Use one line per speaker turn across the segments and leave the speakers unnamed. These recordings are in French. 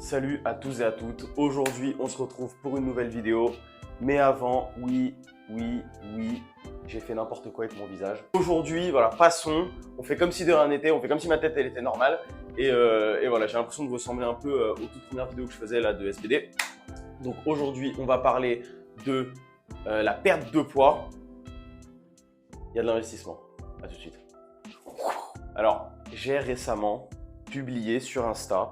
Salut à tous et à toutes. Aujourd'hui, on se retrouve pour une nouvelle vidéo. Mais avant, oui, j'ai fait n'importe quoi avec mon visage. Aujourd'hui, voilà, passons. On fait comme si de rien n'était. On fait comme si ma tête, elle était normale. Et voilà, j'ai l'impression de ressembler un peu aux toutes premières vidéos que je faisais là de SBD. Donc aujourd'hui, on va parler de la perte de poids. Il y a de l'investissement. À tout de suite. Alors, j'ai récemment publié sur Insta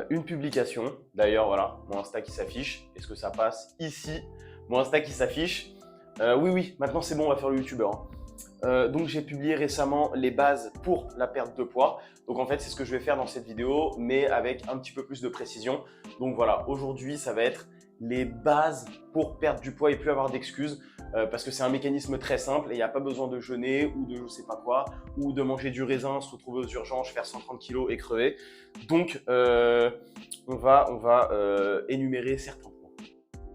une publication. D'ailleurs, voilà, mon Insta qui s'affiche. Est-ce que ça passe ici? Mon Insta qui s'affiche. Oui, maintenant c'est bon, on va faire le youtubeur. Donc, j'ai publié récemment les bases pour la perte de poids. Donc, en fait, c'est ce que je vais faire dans cette vidéo, mais avec un petit peu plus de précision. Donc, voilà, aujourd'hui, ça va être les bases pour perdre du poids et plus avoir d'excuses. Parce que c'est un mécanisme très simple et il n'y a pas besoin de jeûner ou de je sais pas quoi, ou de manger du raisin, se retrouver aux urgences, faire 130 kilos et crever. Donc, on va énumérer certains points.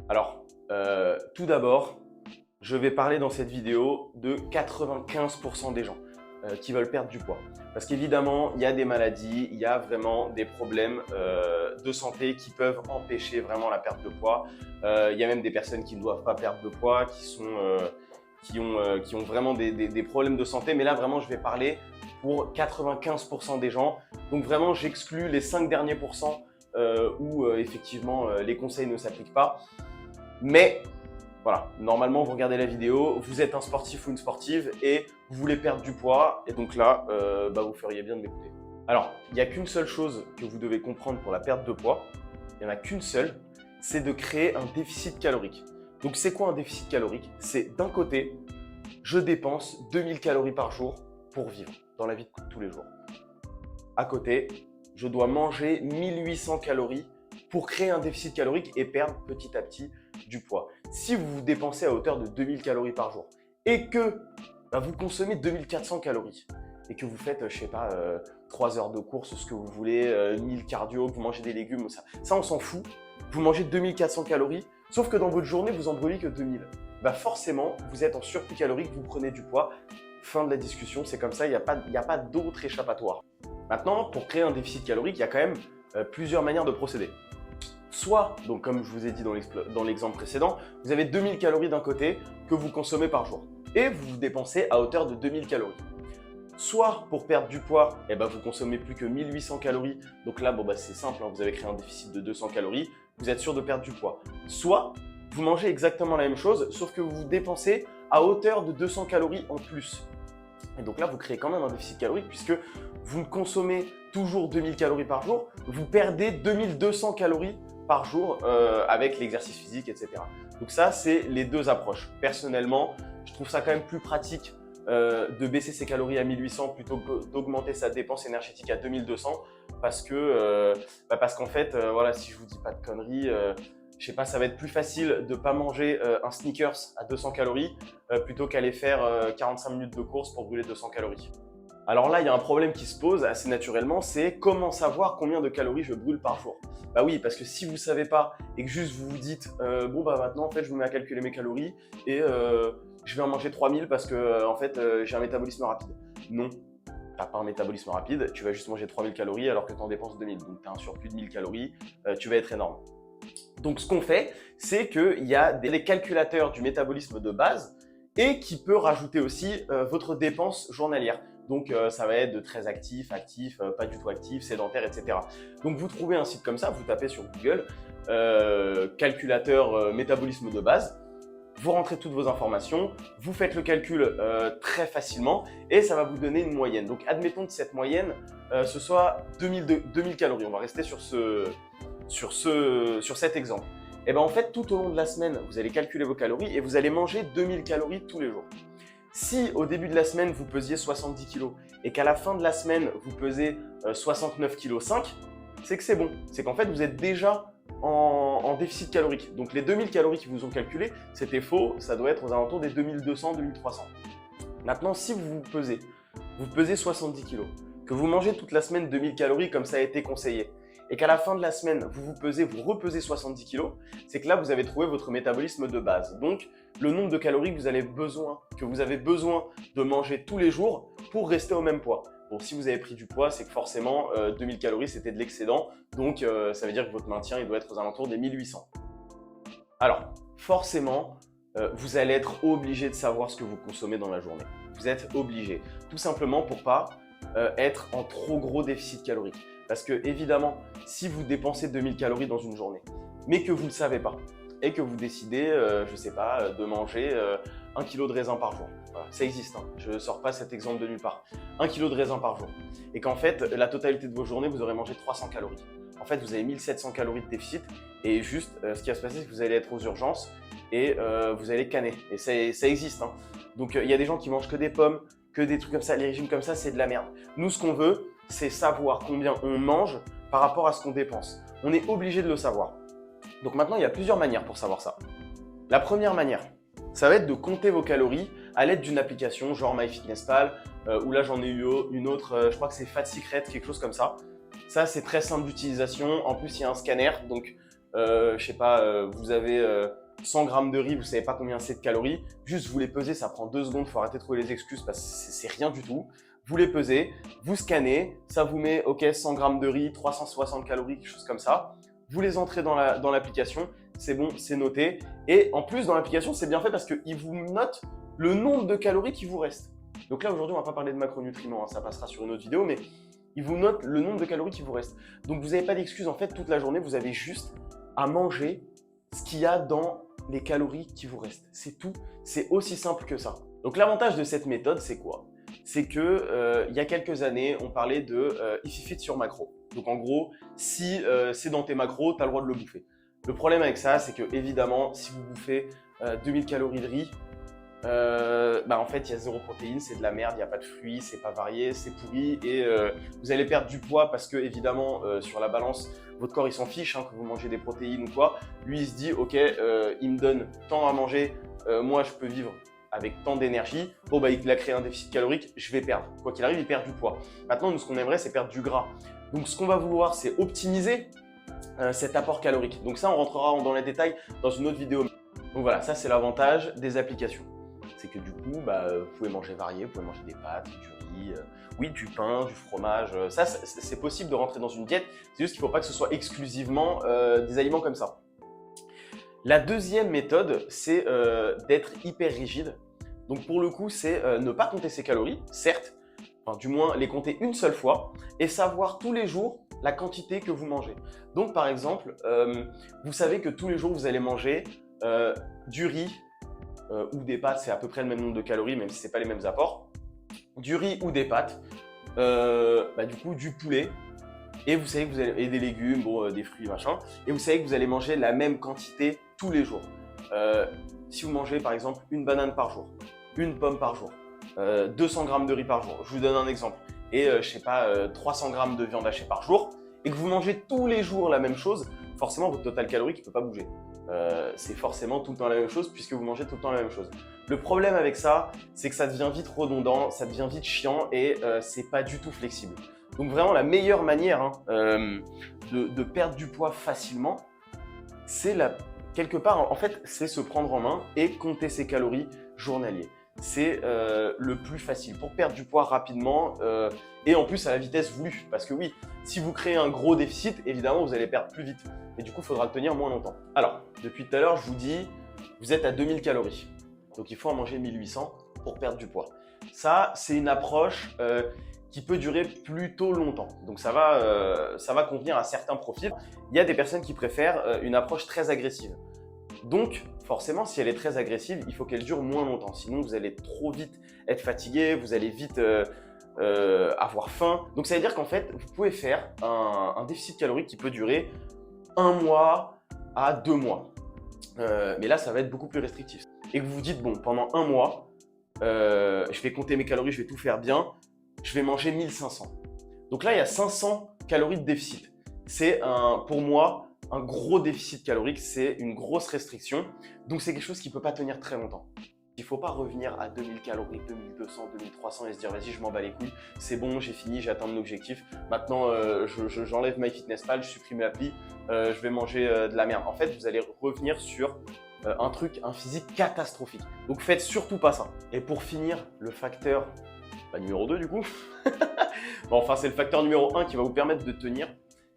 Alors, tout d'abord, je vais parler dans cette vidéo de 95% des gens qui veulent perdre du poids. Parce qu'évidemment, il y a des maladies, il y a vraiment des problèmes de santé qui peuvent empêcher vraiment la perte de poids. Il y a même des personnes qui ne doivent pas perdre de poids, qui ont vraiment des problèmes de santé. Mais là, vraiment, je vais parler pour 95% des gens. Donc vraiment, j'exclus les 5 derniers pourcents où effectivement les conseils ne s'appliquent pas. Mais voilà, normalement, vous regardez la vidéo, vous êtes un sportif ou une sportive et vous voulez perdre du poids. Et donc là, vous feriez bien de m'écouter. Alors, il n'y a qu'une seule chose que vous devez comprendre pour la perte de poids. Il n'y en a qu'une seule, c'est de créer un déficit calorique. Donc, c'est quoi un déficit calorique? C'est d'un côté, je dépense 2000 calories par jour pour vivre dans la vie de tous les jours. À côté, je dois manger 1800 calories pour créer un déficit calorique et perdre petit à petit du poids. Si vous vous dépensez à hauteur de 2000 calories par jour et que vous consommez 2400 calories et que vous faites, je sais pas, 3 heures de course, ce que vous voulez, 1000 cardio, que vous mangez des légumes, ça on s'en fout. Vous mangez 2400 calories, sauf que dans votre journée, vous en brûlez que 2000. Forcément, vous êtes en surplus calorique, vous prenez du poids. Fin de la discussion, c'est comme ça, il n'y a pas d'autre échappatoire. Maintenant, pour créer un déficit calorique, il y a quand même plusieurs manières de procéder. Soit, donc comme je vous ai dit dans l'exemple précédent, vous avez 2000 calories d'un côté que vous consommez par jour et vous vous dépensez à hauteur de 2000 calories. Soit pour perdre du poids, vous consommez plus que 1800 calories. Donc là, c'est simple, vous avez créé un déficit de 200 calories, vous êtes sûr de perdre du poids. Soit vous mangez exactement la même chose, sauf que vous vous dépensez à hauteur de 200 calories en plus. Et donc là, vous créez quand même un déficit calorique puisque vous consommez toujours 2000 calories par jour, vous perdez 2200 calories par jour avec l'exercice physique, etc. Donc ça, c'est les deux approches. Personnellement, je trouve ça quand même plus pratique de baisser ses calories à 1800 plutôt que d'augmenter sa dépense énergétique à 2200 parce qu'en fait, voilà, si je vous dis pas de conneries, je sais pas, ça va être plus facile de pas manger un sneakers à 200 calories plutôt qu'aller faire 45 minutes de course pour brûler 200 calories. Alors là, il y a un problème qui se pose assez naturellement, c'est comment savoir combien de calories je brûle par jour. Oui, parce que si vous ne savez pas et que juste vous vous dites maintenant en fait je me mets à calculer mes calories et je vais en manger 3000 parce que en fait j'ai un métabolisme rapide. Non, tu n'as pas un métabolisme rapide, tu vas juste manger 3000 calories alors que tu en dépenses 2000. Donc tu as un surplus de 1000 calories, tu vas être énorme. Donc ce qu'on fait, c'est qu'il y a des calculateurs du métabolisme de base et qui peut rajouter aussi votre dépense journalière. Donc, ça va être de très actif, pas du tout actif, sédentaire, etc. Donc, vous trouvez un site comme ça, vous tapez sur Google, calculateur métabolisme de base, vous rentrez toutes vos informations, vous faites le calcul très facilement et ça va vous donner une moyenne. Donc, admettons que cette moyenne, ce soit 2000 calories. On va rester sur cet exemple. Et en fait, tout au long de la semaine, vous allez calculer vos calories et vous allez manger 2000 calories tous les jours. Si au début de la semaine, vous pesiez 70 kg et qu'à la fin de la semaine, vous pesez 69,5 kg, c'est que c'est bon. C'est qu'en fait, vous êtes déjà en déficit calorique. Donc, les 2000 calories qui vous ont calculé, c'était faux. Ça doit être aux alentours des 2200, 2300. Maintenant, si vous pesez 70 kg, que vous mangez toute la semaine 2000 calories comme ça a été conseillé, et qu'à la fin de la semaine, vous repesez 70 kg, c'est que là, vous avez trouvé votre métabolisme de base. Donc, le nombre de calories que vous avez besoin de manger tous les jours pour rester au même poids. Bon, si vous avez pris du poids, c'est que forcément 2000 calories c'était de l'excédent, donc ça veut dire que votre maintien il doit être aux alentours des 1800. Alors, forcément, vous allez être obligé de savoir ce que vous consommez dans la journée. Vous êtes obligé, tout simplement pour pas être en trop gros déficit calorique. Parce que évidemment, si vous dépensez 2000 calories dans une journée, mais que vous ne le savez pas, et que vous décidez, je ne sais pas, de manger 1 kg de raisin par jour. Voilà, ça existe, hein. Je ne sors pas cet exemple de nulle part. 1 kg de raisin par jour. Et qu'en fait, la totalité de vos journées, vous aurez mangé 300 calories. En fait, vous avez 1700 calories de déficit et juste, ce qui va se passer, c'est que vous allez être aux urgences et vous allez canner. Et ça existe, hein. Donc, il y a des gens qui mangent que des pommes, que des trucs comme ça. Les régimes comme ça, c'est de la merde. Nous, ce qu'on veut, c'est savoir combien on mange par rapport à ce qu'on dépense. On est obligé de le savoir. Donc maintenant, il y a plusieurs manières pour savoir ça. La première manière, ça va être de compter vos calories à l'aide d'une application genre MyFitnessPal, ou là j'en ai eu une autre, je crois que c'est Fat Secret, quelque chose comme ça. Ça, c'est très simple d'utilisation. En plus, il y a un scanner, donc je sais pas, vous avez 100 grammes de riz, vous savez pas combien c'est de calories. Juste, vous les pesez, ça prend 2 secondes, il faut arrêter de trouver les excuses parce que c'est rien du tout. Vous les pesez, vous scannez, ça vous met, ok, 100 grammes de riz, 360 calories, quelque chose comme ça. Vous les entrez dans l'application, c'est bon, c'est noté. Et en plus, dans l'application, c'est bien fait parce qu'il vous note le nombre de calories qui vous reste. Donc là, aujourd'hui, on ne va pas parler de macronutriments, hein, ça passera sur une autre vidéo, mais il vous note le nombre de calories qui vous reste. Donc, vous n'avez pas d'excuse. En fait, toute la journée, vous avez juste à manger ce qu'il y a dans les calories qui vous restent. C'est tout. C'est aussi simple que ça. Donc, l'avantage de cette méthode, c'est quoi? C'est que il y a quelques années, on parlait de Easy Fit sur macro. Donc en gros, si c'est dans tes macros, tu as le droit de le bouffer. Le problème avec ça, c'est que évidemment, si vous bouffez 2000 calories de riz, en fait, il y a zéro protéine, c'est de la merde, il n'y a pas de fruits, c'est pas varié, c'est pourri et vous allez perdre du poids parce que évidemment, sur la balance, votre corps il s'en fiche que vous mangez des protéines ou quoi. Lui, il se dit, ok, il me donne tant à manger, moi je peux vivre avec tant d'énergie, bon il a créé un déficit calorique, je vais perdre. Quoi qu'il arrive, il perd du poids. Maintenant, nous, ce qu'on aimerait, c'est perdre du gras. Donc, ce qu'on va vouloir, c'est optimiser cet apport calorique. Donc ça, on rentrera dans les détails dans une autre vidéo. Donc voilà, ça, c'est l'avantage des applications. C'est que du coup, vous pouvez manger varié, vous pouvez manger des pâtes, du riz, oui, du pain, du fromage. Ça, c'est possible de rentrer dans une diète. C'est juste qu'il ne faut pas que ce soit exclusivement des aliments comme ça. La deuxième méthode, c'est d'être hyper rigide. Donc pour le coup, c'est ne pas compter ses calories, certes, enfin du moins les compter une seule fois et savoir tous les jours la quantité que vous mangez. Donc par exemple, vous savez que tous les jours vous allez manger du riz ou des pâtes, c'est à peu près le même nombre de calories, même si ce n'est pas les mêmes apports. Du riz ou des pâtes, du coup du poulet. Et vous savez que vous allez, et des légumes, des fruits, machin. Et vous savez que vous allez manger la même quantité tous les jours. Si vous mangez par exemple une banane par jour, une pomme par jour, 200 grammes de riz par jour, je vous donne un exemple, et 300 grammes de viande hachée par jour, et que vous mangez tous les jours la même chose, forcément votre total calorique ne peut pas bouger. C'est forcément tout le temps la même chose puisque vous mangez tout le temps la même chose. Le problème avec ça, c'est que ça devient vite redondant, ça devient vite chiant et c'est pas du tout flexible. Donc vraiment la meilleure manière de perdre du poids facilement, c'est quelque part en fait c'est se prendre en main et compter ses calories journaliers. C'est le plus facile pour perdre du poids rapidement et en plus à la vitesse voulue. Parce que oui, si vous créez un gros déficit, évidemment vous allez perdre plus vite. Et du coup, il faudra le tenir moins longtemps. Alors, depuis tout à l'heure, je vous dis, vous êtes à 2000 calories. Donc il faut en manger 1800 pour perdre du poids. Ça, c'est une approche qui peut durer plutôt longtemps. Donc ça va convenir à certains profils. Il y a des personnes qui préfèrent une approche très agressive. Donc forcément, si elle est très agressive, il faut qu'elle dure moins longtemps. Sinon, vous allez trop vite être fatigué, vous allez vite avoir faim. Donc ça veut dire qu'en fait, vous pouvez faire un déficit calorique qui peut durer 1 mois à 2 mois. Mais là, ça va être beaucoup plus restrictif. Et que vous vous dites, bon, pendant 1 mois, je vais compter mes calories, je vais tout faire bien, je vais manger 1500. Donc là, il y a 500 calories de déficit. C'est pour moi un gros déficit calorique, c'est une grosse restriction. Donc c'est quelque chose qui ne peut pas tenir très longtemps. Il ne faut pas revenir à 2000 calories, 2200, 2300 et se dire vas-y je m'en bats les couilles, c'est bon, j'ai fini, j'ai atteint mon objectif. Maintenant j'enlève MyFitnessPal, je supprime l'appli, je vais manger de la merde. En fait, vous allez revenir sur un physique catastrophique. Donc faites surtout pas ça. Et pour finir, le facteur numéro 2 du coup, Bon, enfin, c'est le facteur numéro 1 qui va vous permettre de tenir,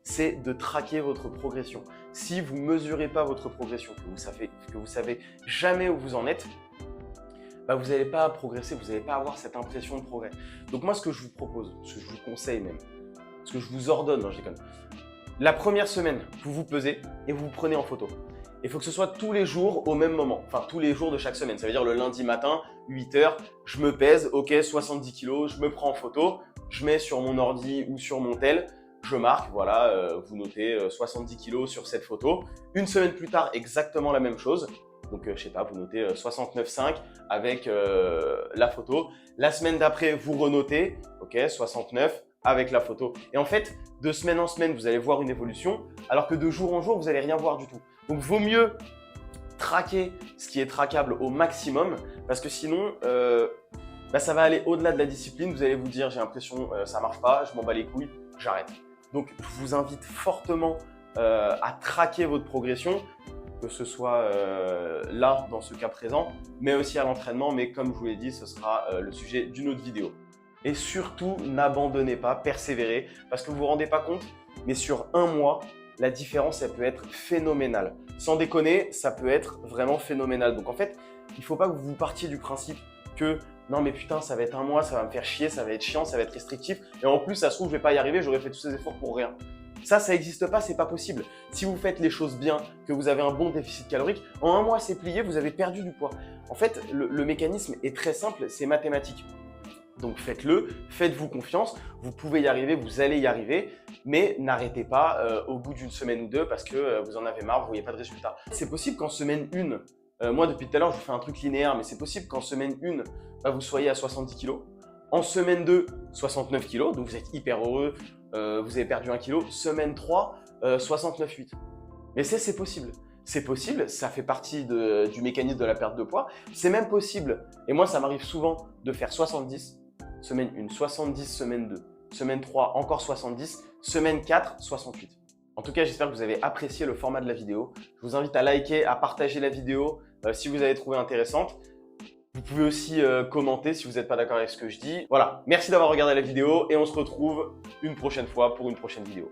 c'est de traquer votre progression. Si vous ne mesurez pas votre progression, que vous savez jamais où vous en êtes, bah, vous n'allez pas progresser, vous n'allez pas avoir cette impression de progrès. Donc moi, ce que je vous propose, ce que je vous conseille même, ce que je vous ordonne, non, je déconne. La première semaine, vous vous pesez et vous vous prenez en photo. Il faut que ce soit tous les jours au même moment, enfin tous les jours de chaque semaine. Ça veut dire le lundi matin, 8 h, je me pèse, ok, 70 kg, je me prends en photo, je mets sur mon ordi ou sur mon tel, je marque, voilà, vous notez 70 kg sur cette photo. Une semaine plus tard, exactement la même chose. Donc, je sais pas, vous notez 69,5 avec la photo. La semaine d'après, vous renotez, ok, 69 avec la photo. Et en fait, de semaine en semaine, vous allez voir une évolution, alors que de jour en jour, vous n'allez rien voir du tout. Donc, vaut mieux traquer ce qui est traquable au maximum, parce que sinon, ça va aller au-delà de la discipline. Vous allez vous dire, j'ai l'impression ça marche pas, je m'en bats les couilles, j'arrête. Donc, je vous invite fortement à traquer votre progression, que ce soit là, dans ce cas présent, mais aussi à l'entraînement. Mais comme je vous l'ai dit, ce sera le sujet d'une autre vidéo. Et surtout, n'abandonnez pas, persévérez, parce que vous ne vous rendez pas compte, mais sur un mois, la différence, elle peut être phénoménale. Sans déconner, ça peut être vraiment phénoménal. Donc en fait, il ne faut pas que vous partiez du principe que non mais putain, ça va être un mois, ça va me faire chier, ça va être chiant, ça va être restrictif. Et en plus, ça se trouve, je ne vais pas y arriver, j'aurais fait tous ces efforts pour rien. Ça n'existe pas, c'est pas possible. Si vous faites les choses bien, que vous avez un bon déficit calorique, en un mois, c'est plié, vous avez perdu du poids. En fait, le mécanisme est très simple, c'est mathématique. Donc faites-le, faites-vous confiance, vous pouvez y arriver, vous allez y arriver, mais n'arrêtez pas au bout d'une semaine ou deux parce que vous en avez marre, vous ne voyez pas de résultat. C'est possible qu'en semaine 1, moi depuis tout à l'heure je vous fais un truc linéaire, mais c'est possible qu'en semaine 1, vous soyez à 70 kg, en semaine 2, 69 kg, donc vous êtes hyper heureux, vous avez perdu 1 kg, semaine 3, 69,8. Mais c'est possible. C'est possible, ça fait partie du mécanisme de la perte de poids. C'est même possible, et moi ça m'arrive souvent de faire 70, semaine 1, 70, semaine 2, semaine 3, encore 70, semaine 4, 68. En tout cas, j'espère que vous avez apprécié le format de la vidéo. Je vous invite à liker, à partager la vidéo si vous avez trouvé intéressante. Vous pouvez aussi commenter si vous n'êtes pas d'accord avec ce que je dis. Voilà, merci d'avoir regardé la vidéo et on se retrouve une prochaine fois pour une prochaine vidéo.